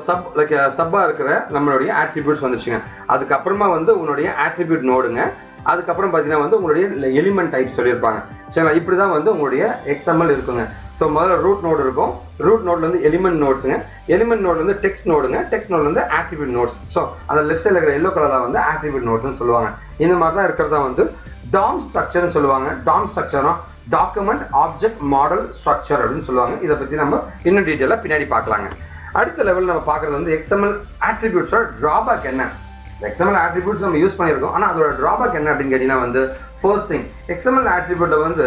சப்பாக இருக்கிற நம்மளுடைய ஆட்ரிபியூட்ஸ் வந்துச்சுங்க. அதுக்கப்புறமா வந்து உன்னுடைய ஆட்ரிபியூட் நோடுங்க, அதுக்கப்புறம் பார்த்தீங்கன்னா வந்து உங்களுடைய எலிமெண்ட் டைப் சொல்லியிருப்பாங்க. சரிங்களா, இப்படி தான் வந்து உங்களுடைய XML இருக்குங்க. ஸோ முதல்ல ரூட் நோடு இருக்கும். ரூட் நோட்ல வந்து எலிமெண்ட் நோட்ஸுங்க. எலிமெண்ட் நோட்ல வந்து டெக்ஸ்ட் நோடுங்க. டெக்ஸ்ட் நோட்ல வந்து ஆட்ரிபியூட் நோட்ஸ். ஸோ அந்த லெஃப்ட் சைடில் இருக்கிற எல்லோ கலரில் வந்து ஆட்ரிபியூட் நோட்ஸ்னு சொல்லுவாங்க. இந்த மாதிரி தான் இருக்கிறதா வந்து DOM ஸ்ட்ரக்சர்னு சொல்லுவாங்க. DOM ஸ்ட்ரக்சர்னா டாக்குமெண்ட் ஆப்ஜெக்ட் மாடல் ஸ்ட்ரக்சர் அப்படின்னு சொல்லுவாங்க. இதை பற்றி நம்ம இன்னும் டீட்டெயிலாக பின்னாடி பார்க்கலாங்க. அடுத்த லெவல் நம்ம பார்க்குறது வந்து XML ஆட்ரிபியூட்ஸோட ட்ராபேக் என்ன. XML ஆட்ரிபியூட்ஸ் நம்ம யூஸ் பண்ணியிருக்கோம், ஆனால் அதோட ட்ராபேக் என்ன அப்படின்னு கேட்டீங்கன்னா வந்து ஃபர்ஸ்ட் திங், XML ஆட்ரிபியூட்ல வந்து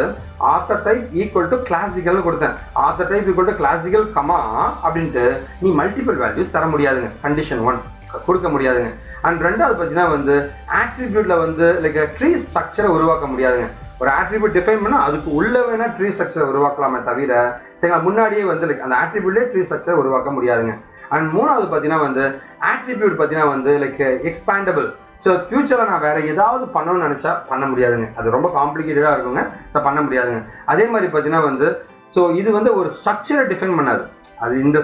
ஆத்தர் டைப் ஈக்குவல் டு கிளாசிக்கல்னு கொடுத்தேன். Author type equal to classical comma அப்படின்ட்டு நீ மல்டிபிள் வேல்யூஸ் தர முடியாதுங்க. கண்டிஷன் 1 கொடுக்க முடியாதுங்க. அண்ட் ரெண்டாவது பார்த்தீங்கன்னா வந்து ஆட்ரிபியூட்ல வந்து லைக் ட்ரீ ஸ்ட்ரக்சரை உருவாக்க முடியாதுங்க. ஒரு ஆட்ரிபியூட் டிஃபைன் பண்ணால் அதுக்கு உள்ள வேணா ட்ரீ ஸ்ட்ரக்சர் உருவாக்கலாமே தவிர சரிங்களா முன்னாடியே வந்து லைக் அந்த ஆட்ரிபியூட்லேயே ட்ரீ ஸ்ட்ரக்சர் உருவாக்க முடியாதுங்க. அண்ட் மூணாவது பார்த்தீங்கன்னா வந்து ஆட்ரிபியூட் பார்த்தீங்கன்னா வந்து லைக் எக்ஸ்பேண்டபிள். ஸோ ஃபியூச்சரில் நான் வேற ஏதாவது பண்ணணும்னு நினச்சா பண்ண முடியாதுங்க. அது ரொம்ப காம்ப்ளிகேட்டடாக இருக்குங்க. ஸோ பண்ண முடியாதுங்க. அதே மாதிரி பார்த்தீங்கன்னா வந்து ஸோ இது வந்து ஒரு ஸ்ட்ரக்சரை டிஃபைன் பண்ணாது. அது இந்த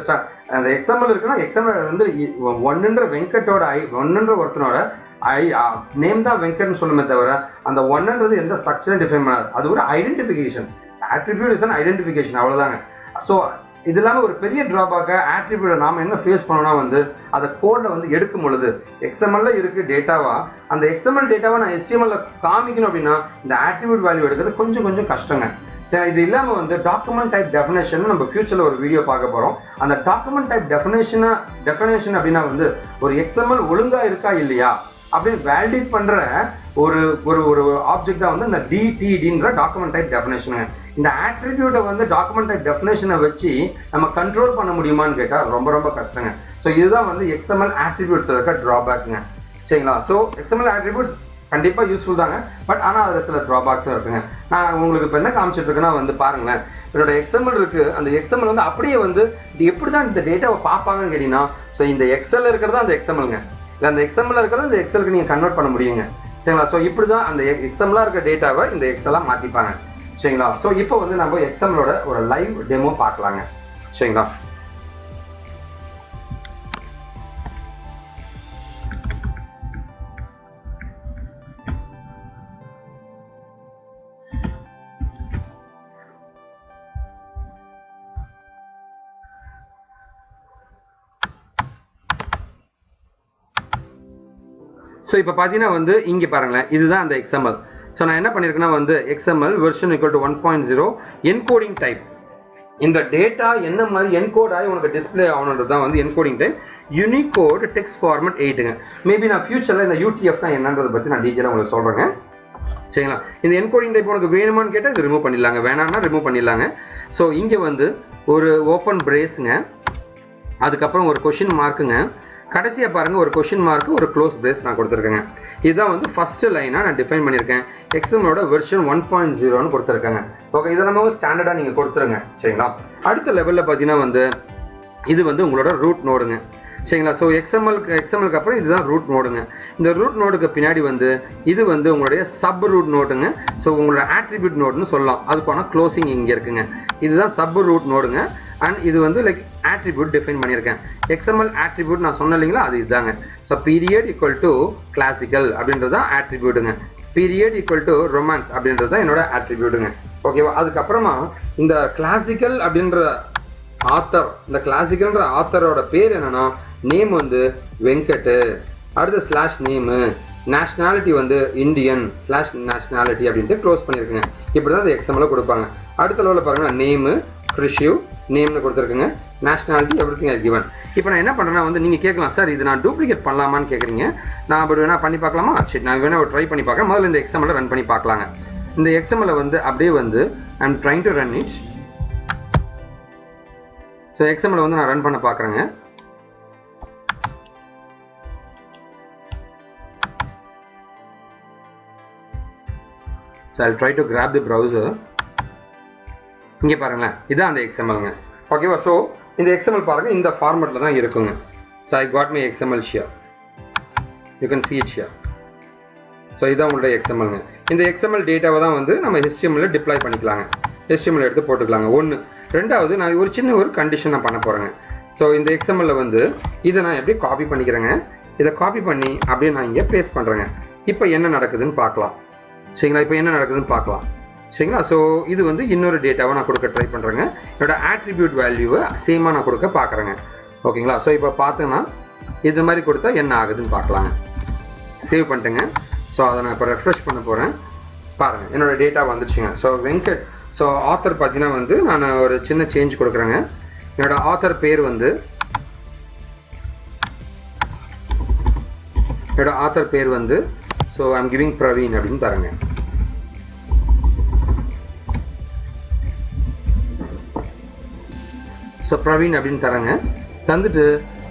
அந்த XML இருக்குன்னா XML வந்து ஒன்னுன்ற வெங்கட்டோட ஒன்னுன்ற ஒருத்தனோட நேம் தான் வெங்கட்னு சொல்லுமே தவிர அந்த ஒன்னுன்றது எந்த ஸ்ட்ரக்சரும் டிஃபைன் பண்ணாது. அது ஒரு identification. Attribute is an identification, அவ்வளோதாங்க. ஸோ இது இல்லாமல் ஒரு பெரிய ட்ராபேக்கை ஆட்ரிபியூட்டை நாம் என்ன ஃபேஸ் பண்ணோம்னா வந்து அதை கோடில் வந்து எடுக்கும் பொழுது XML இருக்குது டேட்டாவா, அந்த XML டேட்டாவை நான் HTML காமிக்கணும் அப்படின்னா இந்த ஆட்ரிபியூட் வேல்யூ எடுக்கிறது கொஞ்சம் கஷ்டங்க. இது இல்லாமல் வந்து டாக்குமெண்ட் டைப் டெஃபினேஷன் நம்ம ஃபியூச்சரில் ஒரு வீடியோ பார்க்க போகிறோம். அந்த டாக்குமெண்ட் டைப் டெஃபினேஷன் அப்படின்னா வந்து ஒரு XML ஒழுங்காக இருக்கா இல்லையா அப்படின்னு வேலிடேட் பண்ணுற ஒரு ஒரு ஒரு ஆப்ஜெக்ட் தான் வந்து இந்த DTDன்ற டாக்குமெண்ட் டைப் டெஃபினேஷனுங்க. இந்த ஆட்ரிபியூட்டை வந்து டாக்குமெண்ட் டைப் டெஃபினேஷனை வச்சு நம்ம கண்ட்ரோல் பண்ண முடியுமான்னு கேட்டால் ரொம்ப கஷ்டங்க. ஸோ இதுதான் வந்து XML ஆட்ரிபியூட்ஸ் இருக்க ட்ராபேக்குங்க. சரிங்களா, ஸோ XML ஆட்ரிபியூட்ஸ் கண்டிப்பாக யூஸ்ஃபுல் தாங்க. பட் ஆனால் அதில் சில ட்ராபேக்ஸும் இருக்குங்க. நான் உங்களுக்கு இப்போ என்ன காமிச்சிட்டு இருக்கேன்னா வந்து பாருங்களேன், என்னோட XML இருக்குது. அந்த XML வந்து அப்படியே வந்து இது எப்படி தான் இந்த டேட்டாவை பார்ப்பாங்கன்னு கேட்டிங்கன்னா ஸோ இந்த எக்ஸல் இருக்கிறதா அந்த XMLங்க, இல்லை அந்த XML இருக்கிறதா இந்த எக்ஸலுக்கு நீங்கள் கன்வெர்ட் பண்ண முடியுங்க. சரிங்களா, ஸோ இப்படி தான் அந்த XML இருக்க டேட்டாவை இந்த எக்ஸலாக மாற்றிப்பாங்க. சரிங்களா, ஸோ இப்போ வந்து நம்ம XMLோட ஒரு லைவ் டெமோ பார்க்கலாங்க. சரிங்களா, ஸோ இப்போ பார்த்தீங்கன்னா வந்து இங்கே பாருங்களேன், இதுதான் அந்த XML. ஸோ நான் என்ன பண்ணியிருக்கேன்னா வந்து XML version equal to 1.0 encoding type. இந்த டேட்டா என்ன மாதிரி என்கோட் ஆகி உனக்கு டிஸ்பிளே ஆகணுன்றது தான் வந்து encoding type. Unicode text format 8ங்க. மேபி நான் ஃபியூச்சரில் இந்த UTF தான் என்னன்றதை பற்றி நான் டீட்டெயிலாக உங்களுக்கு சொல்கிறேங்க. சரிங்களா, இந்த என்கோடிங் டைப் உனக்கு வேணுமான்னு கேட்டால் இது ரிமூவ் பண்ணிடலாங்க, வேணாம்னா ரிமூவ் பண்ணிடலாங்க. ஸோ இங்கே வந்து ஒரு ஓப்பன் பிரேஸுங்க, அதுக்கப்புறம் ஒரு கொஷின் மார்க்குங்க, கடைசியாக பாருங்கள் ஒரு கொஷின் மார்க்கு ஒரு க்ளோஸ் பிரேஸ் நான் கொடுத்துருக்கேங்க. இதுதான் வந்து ஃபஸ்ட்டு லைனாக நான் டிஃபைன் பண்ணியிருக்கேன். XMLோட வெர்ஷன் 1.0ன்னு கொடுத்துருக்காங்க. ஓகே, இதை நம்ம ஸ்டாண்டர்டாக நீங்கள் கொடுத்துருங்க. சரிங்களா, அடுத்த லெவலில் பார்த்தீங்கன்னா வந்து இது வந்து உங்களோட ரூட் நோடுங்க. சரிங்களா, ஸோ XMLக்கு அப்புறம் இதுதான் ரூட் நோடுங்க. இந்த ரூட் நோடுக்கு பின்னாடி வந்து இது வந்து உங்களுடைய சப் ரூட் நோடுங்க. ஸோ உங்களோட ஆட்ரிபியூட் நோடுன்னு சொல்லலாம். அதுக்கான க்ளோசிங் இங்கே இருக்குங்க. இதுதான் சப் ரூட் நோடுங்க. அண்ட் இது வந்து லைக் ஆட்ரிபியூட் டிஃபைன் பண்ணியிருக்கேன். XML ஆட்ரிபியூட் நான் சொன்னேன் இல்லைங்களா, அது இதுதாங்க. So period equal to classical அப்படின்றது தான் ஆட்ரிபியூட்டுங்க. பீரியட் ஈக்குவல் டு ரொமான்ஸ் அப்படின்றது தான் என்னோட ஆட்ரிபியூட்டுங்க. ஓகேவா, அதுக்கப்புறமா இந்த கிளாசிக்கல் அப்படின்ற ஆத்தர், இந்த கிளாசிக்கல்ன்ற ஆத்தரோட பேர் என்னன்னா நேம் வந்து வெங்கட், அடுத்த ஸ்லாஷ் நேமு, நேஷ்னாலிட்டி வந்து இந்தியன் ஸ்லாஷ் நேஷ்னாலிட்டி அப்படின்ட்டு க்ளோஸ் பண்ணியிருக்குங்க. இப்படி தான் இந்த XML கொடுப்பாங்க. அடுத்த லெவலில் பாருங்கள் நேமு கிருஷிவ் நேம்னு கொடுத்துருக்குங்க, நேஷ்னாலிட்டி எவ்ரிதிங் ஆர் கிவன். இப்போ நான் என்ன பண்ணுறேன்னா வந்து நீங்கள் கேட்கலாம், சார் இது நான் டூப்ளிகேட் பண்ணலாமான்னு கேட்குறீங்க. நான் அப்படி வேணா பண்ணி பார்க்கலாமா? சரி, நான் வேணா ட்ரை பண்ணி பார்க்குறேன். முதல்ல இந்த XML ரன் பண்ணி பார்க்கலாங்க. இந்த XML வந்து அப்படியே வந்து I am trying to run it. So XML வந்து நான் ரன் பண்ண பார்க்குறேங்க. So I try to graph the browser. இங்கே பாருங்களேன், இதுதான் அந்த XMLங்க. ஓகேவா, ஸோ இந்த XML பாருங்கள் இந்த ஃபார்மெட்டில் தான் இருக்குங்க. So I got my XML shear, you can see it here. So இதுதான் உங்களோட XMLங்க. இந்த XML டேட்டாவை தான் வந்து நம்ம HTML டிப்ளாய் பண்ணிக்கலாங்க. HTML எடுத்து போட்டுக்கலாங்க. ஒன்று. ரெண்டாவது நான் ஒரு சின்ன ஒரு கண்டிஷன் நான் பண்ண போகிறேங்க. ஸோ இந்த XML வந்து இதை நான் எப்படி காப்பி பண்ணிக்கிறேங்க. இதை காப்பி பண்ணி அப்படியே நான் இங்கே பேஸ்ட் பண்ணுறேங்க. இப்போ என்ன நடக்குதுன்னு பார்க்கலாம். சரிங்களா. இப்போ என்ன நடக்குதுன்னு பார்க்கலாம். சரிங்களா. ஸோ இது வந்து இன்னொரு டேட்டாவை நான் கொடுக்க ட்ரை பண்ணுறேங்க. என்னோட ஆட்ரிபியூட் வேல்யூவை சேமாக நான் கொடுக்க பார்க்குறேங்க. ஓகேங்களா. ஸோ இப்போ பார்த்தோன்னா இது மாதிரி கொடுத்தா என்ன ஆகுதுன்னு பார்க்கலாங்க. சேவ் பண்ணிட்டேங்க. ஸோ அதை நான் இப்போ ரெஃப்ரெஷ் பண்ண போகிறேன். பாருங்கள் என்னோடய டேட்டா வந்துடுச்சுங்க. ஸோ வெங்கட். ஸோ ஆத்தர் பார்த்தீங்கன்னா வந்து நான் ஒரு சின்ன சேஞ்ச் கொடுக்குறேங்க. என்னோட ஆத்தர் பேர் வந்து ஸோ ஐம் கிவிங் பிரவீன் அப்படின்னு தரேங்க. ஸோ பிரவீன் அப்படின்னு தரேங்க. தந்துட்டு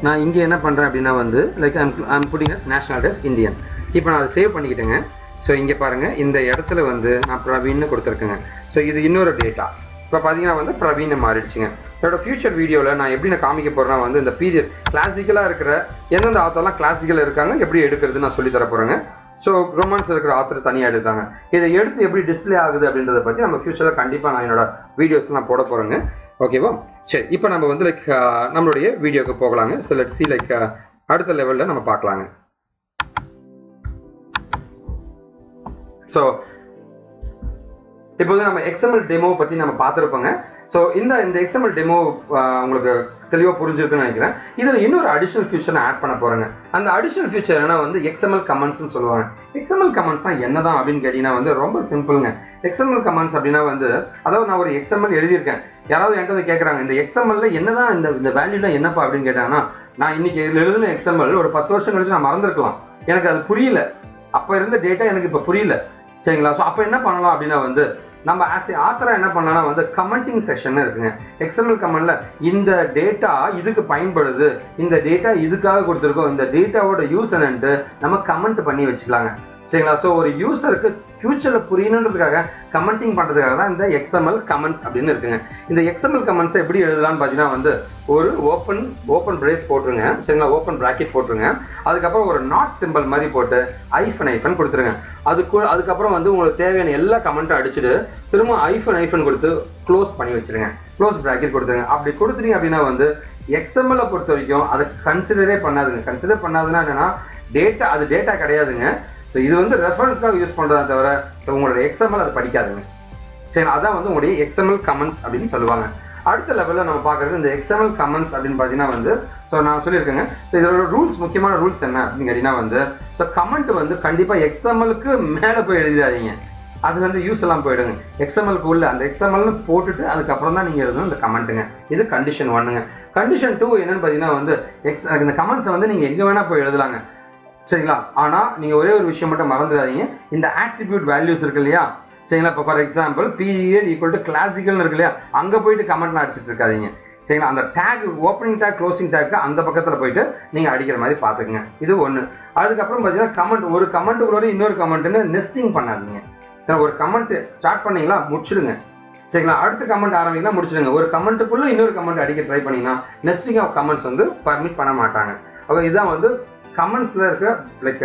நான் இங்கே என்ன பண்ணுறேன் அப்படின்னா வந்து like I'm putting as national address Indian. இப்போ நான் அதை சேவ் பண்ணிக்கிட்டேங்க. ஸோ இங்கே பாருங்கள் இந்த இடத்துல வந்து நான் பிரவீன்னு கொடுத்துருக்கேங்க. ஸோ இது இன்னொரு டேட்டா. இப்போ பார்த்தீங்கன்னா வந்து பிரவீன் மாறிடுச்சுங்க. என்னோட ஃபியூச்சர் வீடியோவில் நான் எப்படி நான் காமிக்க போகிறேன்னா வந்து இந்த பீரியட் கிளாசிக்கலாக இருக்கிற எந்தெந்த ஆத்தர்லாம் கிளாசிக்கலாக இருக்காங்க எப்படி எடுக்கிறது நான் சொல்லி தர போகிறேங்க. ஸோ ரொமான்ஸ் இருக்கிற ஆத்தர் தனியாக எடுத்தாங்க. இதை எடுத்து எப்படி டிஸ்பிளே ஆகுது அப்படின்றத பற்றி நம்ம ஃபியூச்சரில் கண்டிப்பாக நான் என்னோட வீடியோஸ் நான் போட போகிறேங்க. ஓகேவா. சரி இப்போ நம்ம வந்து லைக் நம்மளுடைய வீடியோக்கு போகலாங்க. ஸோ லெட்ஸ் see லைக் அடுத்த லெவலில் நம்ம பார்க்கலாங்க. ஸோ இப்போ வந்து நம்ம XML டெமோ பற்றி நம்ம பார்த்துருப்போங்க. ஸோ இந்த XML டெமோ உங்களுக்கு தெளிவாக புரிஞ்சிருக்குன்னு நினைக்கிறேன். இதில் இன்னொரு அடிஷனல் ஃபியூச்சர் நான் ஆட் பண்ண போகிறேங்க. அந்த அடிஷனல் ஃபியூச்சர் என்ன வந்து XML கமெண்ட்ஸ்னு சொல்லுவாங்க. XML கமெண்ட்ஸ்னா என்னதான் அப்படின்னு கேட்டிங்கன்னா வந்து ரொம்ப சிம்பிளுங்க. XML கமெண்ட்ஸ் அப்படின்னா வந்து அதாவது நான் ஒரு XML எழுதியிருக்கேன். யாராவது என்கிட்ட வந்து கேட்குறாங்க இந்த XML என்னதான் இந்த வேல்யூலாம் என்னப்பா அப்படின்னு கேட்டாங்கன்னா நான் இன்னைக்கு எழுதுன XML ஒரு 10 வருஷம் கழிச்சு நான் மறந்துருக்கலாம். எனக்கு அது புரியல. அப்போ இருந்த டேட்டா எனக்கு இப்போ புரியல. சரிங்களா. ஸோ அப்போ என்ன பண்ணலாம் அப்படின்னா வந்து நம்ம ஆஸ் ஏ ஆத்தரா என்ன பண்ணலாம்னா வந்து கமெண்டிங் செக்ஷன் இருக்குங்க. XML கமெண்ட்ல இந்த டேட்டா இதுக்கு பயன்படுது, இந்த டேட்டா இதுக்காக கொடுத்துருக்கோம், இந்த டேட்டாவோட யூஸ் என்னன்ட்டு நம்ம கமெண்ட் பண்ணி வச்சுக்கலாங்க. சரிங்களா. ஸோ ஒரு யூசருக்கு ஃபியூச்சரில் புரியணுன்றதுக்காக கமெண்டிங் பண்ணுறதுக்காக தான் இந்த XML கமெண்ட்ஸ் அப்படின்னு இருக்குங்க. இந்த XML கமெண்ட்ஸை எப்படி எழுதலாம்னு பார்த்தீங்கன்னா வந்து ஒரு ஓப்பன் பிரேஸ் போட்டுருங்க. சரிங்களா. ஓப்பன் ப்ராக்கெட் போட்டுருங்க. அதுக்கப்புறம் ஒரு நாட் சிம்பிள் மாதிரி போட்டு ஐஃபன் கொடுத்துருங்க. அதுக்கப்புறம் வந்து உங்களுக்கு தேவையான எல்லா கமெண்ட்டும் அடிச்சுட்டு திரும்ப ஐஃபன் கொடுத்து க்ளோஸ் பண்ணி வச்சுருங்க. க்ளோஸ் ப்ராக்கெட் கொடுத்துருங்க. அப்படி கொடுத்துட்டீங்க அப்படின்னா வந்து XML பொறுத்த வரைக்கும் அதை கன்சிடரே பண்ணாதுங்க. கன்சிடர் பண்ணாதுன்னா என்னன்னா அது டேட்டா கிடையாதுங்க. ஸோ இது வந்து ரெஃபரன்ஸ்க்காக யூஸ் பண்ணுறதா தவிர உங்களோட XML அதை படிக்காதுங்க. சரி அதான் வந்து உங்களுடைய XML கமெண்ட்ஸ் அப்படின்னு சொல்லுவாங்க. அடுத்த லெவலில் நம்ம பார்க்குறது இந்த XML கமெண்ட்ஸ் அப்படின்னு பார்த்தீங்கன்னா வந்து ஸோ நான் சொல்லியிருக்கேங்க. ஸோ இதோட ரூல்ஸ் முக்கியமான ரூல்ஸ் என்ன அப்படின்னு கேட்டிங்கன்னா வந்து ஸோ கமெண்ட் வந்து கண்டிப்பாக XMLக்கு மேலே போய் எழுதிடாதீங்க. அது வந்து யூஸ் எல்லாம் போயிடுங்க. XMLக்கு உள்ள அந்த XMLனு போட்டுட்டு அதுக்கப்புறம் தான் நீங்கள் எழுதணும் இந்த கமெண்ட்டுங்க. இது கண்டிஷன் 1ங்க. கண்டிஷன் 2 என்னன்னு பார்த்தீங்கன்னா வந்து இந்த கமெண்ட்ஸை வந்து நீங்கள் எங்கே வேணால் போய் எழுதலாங்க. சரிங்களா. ஆனால் நீங்கள் ஒரே ஒரு விஷயம் மட்டும் மறந்துடாதீங்க. இந்த ஆட்ரிபியூட் வேல்யூஸ் இருக்கு இல்லையா. சரிங்களா. இப்போ for example period equal to கிளாசிக்கல்னு இருக்கு இல்லையா. அங்கே போயிட்டு கமெண்ட்லாம் அடிச்சுட்டு இருக்காதீங்க. சரிங்களா. அந்த tag opening tag closing tag அந்த பக்கத்தில் போயிட்டு நீங்கள் அடிக்கிற மாதிரி பார்த்துக்குங்க. இது ஒன்று. அதுக்கப்புறம் பார்த்தீங்கன்னா கமெண்ட் ஒரு கமெண்ட்டுக்குள்ளோட இன்னொரு கமெண்ட்டுன்னு நெஸ்டிங் பண்ணாதீங்க. ஒரு கமெண்ட் ஸ்டார்ட் பண்ணீங்களா முடிச்சிடுங்க. சரிங்களா. அடுத்த கமெண்ட் ஆரம்பிங்களா முடிச்சிடுங்க. ஒரு கமெண்ட்டுக்குள்ளே இன்னொரு கமெண்ட் அடிக்க ட்ரை பண்ணிங்கன்னா நெஸ்டிங் ஆஃப் கமெண்ட்ஸ் வந்து பர்மிட் பண்ண மாட்டாங்க. ஓகே இதுதான் வந்து கமெண்ட்ஸில் இருக்கிற லைக்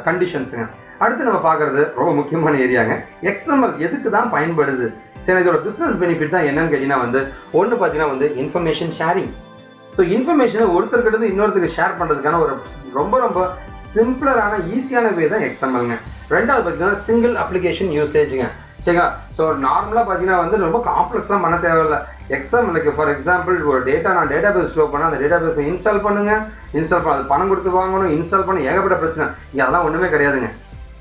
கண்டிஷன்ஸுங்க. அடுத்து நம்ம பார்க்குறது ரொம்ப முக்கியமான ஏரியாங்க. XML எதுக்கு தான் பயன்படுது. சரி இதோட பிஸ்னஸ் பெனிஃபிட் தான் என்னன்னு கேட்டிங்கன்னா வந்து ஒன்று பார்த்தீங்கன்னா வந்து இன்ஃபர்மேஷன் ஷேரிங். ஸோ இன்ஃபர்மேஷனை ஒருத்தர்கிட்ட இன்னொருத்தருக்கு ஷேர் பண்ணுறதுக்கான ஒரு ரொம்ப சிம்பிளரான ஈஸியான வே தான் XMLங்க. ரெண்டாவது பார்த்தீங்கன்னா சிங்கிள் அப்ளிகேஷன் யூசேஜுங்க. சரிங்களா. ஸோ நார்மலாக பார்த்தீங்கன்னா வந்து ரொம்ப காம்ப்ளெக்ஸாக பண்ண தேவையில்லை. XMLக்கு ஃபார் எக்ஸாம்பிள் ஒரு நான் டேட்டா பேஸ் ஸ்லோ பண்ணால் அந்த டேட்டா பேஸை இன்ஸ்டால் பண்ண அது பணம் கொடுத்து வாங்கணும், இன்ஸ்டால் பண்ண ஏகப்பட்ட பிரச்சனை. இங்கே அதெல்லாம் ஒன்றுமே கிடையாதுங்க.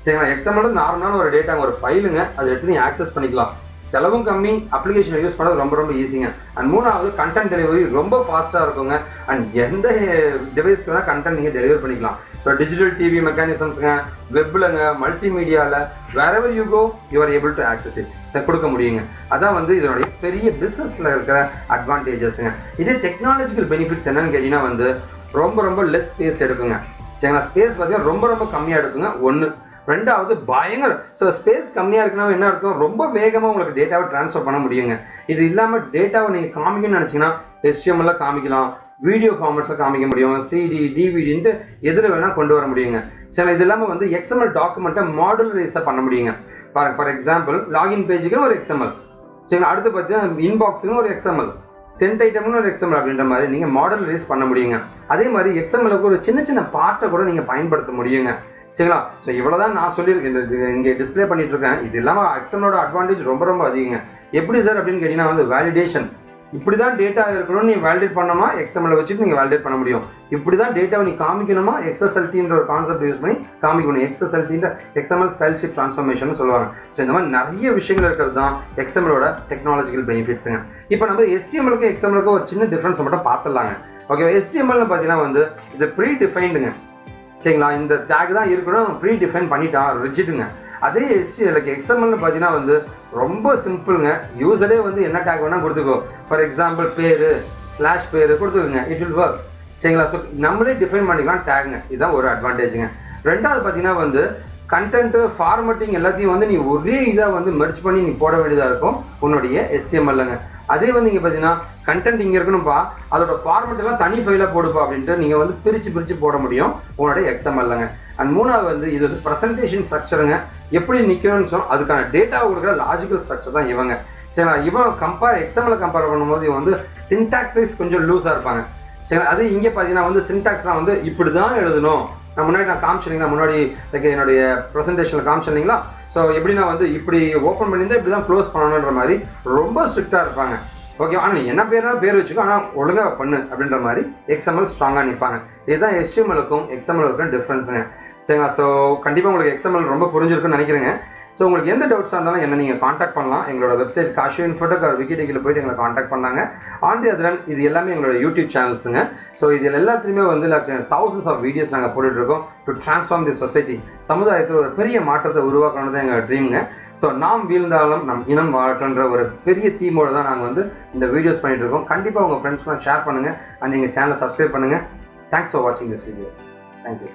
சரிங்களா. XML நார்மலான ஒரு டேட்டா ஒரு ஃபைலுங்க. அதை எடுத்து நீங்கள் ஆக்சஸ் பண்ணிக்கலாம். செலவும் கம்மி, அப்ளிகேஷனை யூஸ் பண்ணது ரொம்ப ஈஸிங்க. அண்ட் மூணாவது கண்டென்ட் டெலிவரி ரொம்ப ஃபாஸ்ட்டாக இருக்குங்க. அண்ட் எந்த டிவைஸ்க்கு வேணால் கண்டென்ட் நீங்கள் டெலிவரி பண்ணிக்கலாம். ஸோ டிஜிட்டல் டிவி மெக்கானிசம்ஸுங்க, வெப்லங்க, மல்டிமீடியாவில் wherever you go you are able to access it கொடுக்க முடியுங்க. அதான் வந்து இதனுடைய பெரிய பிஸ்னஸில் இருக்கிற அட்வான்டேஜஸ்ங்க. இதே டெக்னாலஜிக்கல் பெனிஃபிட்ஸ் என்னன்னு கேட்டிங்கன்னா வந்து ரொம்ப லெஸ் ஸ்பேஸ் எடுக்குங்க. சரிங்களா. ஸ்பேஸ் பார்த்தீங்கன்னா ரொம்ப கம்மியாக எடுக்குங்க. ஒன்று. ரெண்டாவது பயங்கர ஸோ ஸ்பேஸ் கம்மியாக இருக்குன்னா என்ன இருக்கும் ரொம்ப வேகமாக உங்களுக்கு டேட்டாவை ட்ரான்ஸ்ஃபர் பண்ண முடியுங்க. இது இல்லாமல் டேட்டாவை நீங்கள் காமிக்கணும்னு நினச்சிங்கன்னா HTML காமிக்கலாம், வீடியோ ஃபார்மேட்ஸில் காமிக்க முடியும், CD DVDன்ட்டு எதில் வேணால் கொண்டு வர முடியுங்க. சரி இது இல்லாமல் வந்து XML டாக்குமெண்ட்டை மாடுலரைஸாக பண்ண முடியுங்க. ஃபார் எக்ஸாம்பிள் லாகின் பேஜுக்கு ஒரு XML. சரிங்களா. அடுத்து பார்த்தீங்கன்னா இன்பாக்ஸுன்னு ஒரு XML, சென்ட் ஐட்டம்னு ஒரு XML அப்படின்ற மாதிரி நீங்கள் மாடலரைஸ் பண்ண முடியுங்க. அதே மாதிரி XMLக்கு ஒரு சின்ன பார்ட்டை கூட நீங்கள் பயன்படுத்த முடியுங்க. சரிங்களா? ஸோ இவ்வளோதான் நான் சொல்லியிருக்கேன், இங்கே டிஸ்பிளே பண்ணிட்டு இருக்கேன். இது இல்லாமல் எக்ஸமலோட அட்வான்டேஜ் ரொம்ப அதிகங்க. எப்படி சார் அப்படின்னு கேட்டீங்கன்னா வந்து வேலிடேஷன். இப்படி தான் டேட்டா இருக்கணும்னு நீ வேலிடேட் பண்ணணுமா எக்ஸ்எம்எல் வச்சுட்டு நீங்கள் வேலிடேட் பண்ண முடியும். இப்படி தான் டேட்டாவை நீ காமிக்கணுமா XSLTன்ற ஒரு கான்செப்ட் யூஸ் பண்ணி காமிக்கணும். XSLTன்ற XML ஸ்டைல் ஷீட் ட்ரான்ஸ்ஃபர்மேஷன் சொல்லுவாங்க. ஸோ இந்த மாதிரி நிறைய விஷயங்கள் இருக்கிறது தான் எக்ஸ்எம்எலோட டெக்னாலஜிக்கல் பெனிஃபிட்ஸுங்க. இப்போ நம்ம HTMLக்கு XMLக்கு ஒரு சின்ன டிஃப்ரென்ஸ் மட்டும் பார்த்துடலாங்க. ஓகே, HTMLனு பார்த்தீங்கன்னா வந்து இது ப்ரீ டிஃபைன்டுங்க. சரிங்களா? இந்த டேக் தான் இருக்கணும், ப்ரீ டிஃபைன் பண்ணிட்டான், ரிஜிடுங்க. அதே XMLனு பார்த்தீங்கன்னா வந்து ரொம்ப சிம்பிளுங்க. யூசரே வந்து என்ன டேக் வேணால் கொடுத்துக்கோ. ஃபார் எக்ஸாம்பிள் பேரு ஸ்லாஷ் பேரு கொடுத்துக்கோங்க, இட் வில் ஒர்க். சரிங்களா? ஸோ நம்மளே டிஃபைன் பண்ணிக்கலாம் டேக்குங்க. இதுதான் ஒரு அட்வான்டேஜுங்க. ரெண்டாவது பார்த்தீங்கன்னா வந்து கண்டென்ட்டு ஃபார்மட்டிங் எல்லாத்தையும் வந்து நீ ஒரே இதாக வந்து மெர்ஜ் பண்ணி நீ போட வேண்டியதாக இருக்கும் உன்னுடைய HTMLங்க. அதே வந்து நீங்கள் பார்த்தீங்கன்னா கண்டென்ட் இங்கே இருக்கணும்ப்பா, அதோட ஃபார்மெட் எல்லாம் தனி ஃபைலாக போடுப்பா அப்படின்ட்டு நீங்கள் வந்து பிரித்து போட முடியும் உன்னோட XMLங்க. அண்ட் மூணாவது வந்து இது வந்து ப்ரெசன்டேஷன் ஸ்ட்ரக்சருங்க. எப்படி நிற்கணும்னு சொன்னால் அதுக்கான டேட்டாவை கொடுக்குற லாஜிக்கல் ஸ்ட்ரக்சர் தான் இவங்க. சரிங்களா? இவன் XML கம்பேர் பண்ணும்போது இவன் வந்து சின்டாக்ஸ் வைஸ் கொஞ்சம் லூஸாக இருப்பாங்க. சரிங்களா? அது இங்கே பார்த்தீங்கன்னா வந்து சின்டாக்ஸ்லாம் வந்து இப்படி தான் எழுதணும். நான் முன்னாடி காமிச்சிருந்தீங்களா, முன்னாடி என்னுடைய ப்ரெசன்டேஷனில் காமிச்சிருந்தீங்களா? ஸோ எப்படின்னா வந்து இப்படி ஓப்பன் பண்ணியிருந்தா இப்படி தான் க்ளோஸ் பண்ணணுன்ற மாதிரி ரொம்ப ஸ்ட்ரிக்டாக இருப்பாங்க. ஓகே, ஆனால் நீ என்ன பேர் வச்சுக்கோ, ஆனால் ஒழுங்காக பண்ணு அப்படின்ற மாதிரி XML ஸ்ட்ராங்காக நிற்பாங்க. இதுதான் HTMLக்கும் XMLக்கும் டிஃப்ரென்ஸுங்க. சரிங்களா? ஸோ கண்டிப்பாக உங்களுக்கு XML ரொம்ப புரிஞ்சிருக்குன்னு நினைக்கிறேங்க. ஸோ உங்களுக்கு எந்த டவுட்ஸாக இருந்தாலும் என்ன நீங்கள் காண்டாக்ட் பண்ணலாம். எங்களோட வெப்சைட் Kaashiv Infotech or Wikitechyல போய்ட்டு எங்களை காண்டாக்ட் பண்ணாங்க. ஆன் தி அதர் இது எல்லாமே எங்களோட யூடியூப் சேனல்ஸுங்க. ஸோ இதில் எல்லாத்துலேயுமே வந்து thousands ஆஃப் வீடியோஸ் நாங்கள் போட்டுட்ருக்கோம் டு ட்ரான்ஸ்ஃபார்ம் தி சொசைட்டி. சமுதாயத்தில் ஒரு பெரிய மாற்றத்தை உருவாக்கணுன்றது எங்கள் ட்ரீமுங்க. ஸோ நாம் வீழ்ந்தாலும் நம் இனம் வாழட்டுன்ற ஒரு பெரிய தீமோடு தான் நாங்கள் வந்து இந்த வீடியோஸ் பண்ணிட்டு இருக்கோம். கண்டிப்பாக உங்கள் ஃப்ரெண்ட்ஸ்லாம் ஷேர் பண்ணுங்கள் அண்ட் எங்கள் சேனலை சப்ஸ்கிரைப் பண்ணுங்கள். தேங்க்ஸ் ஃபார் வாட்சிங் திஸ் வீடியோ. தேங்க்யூ.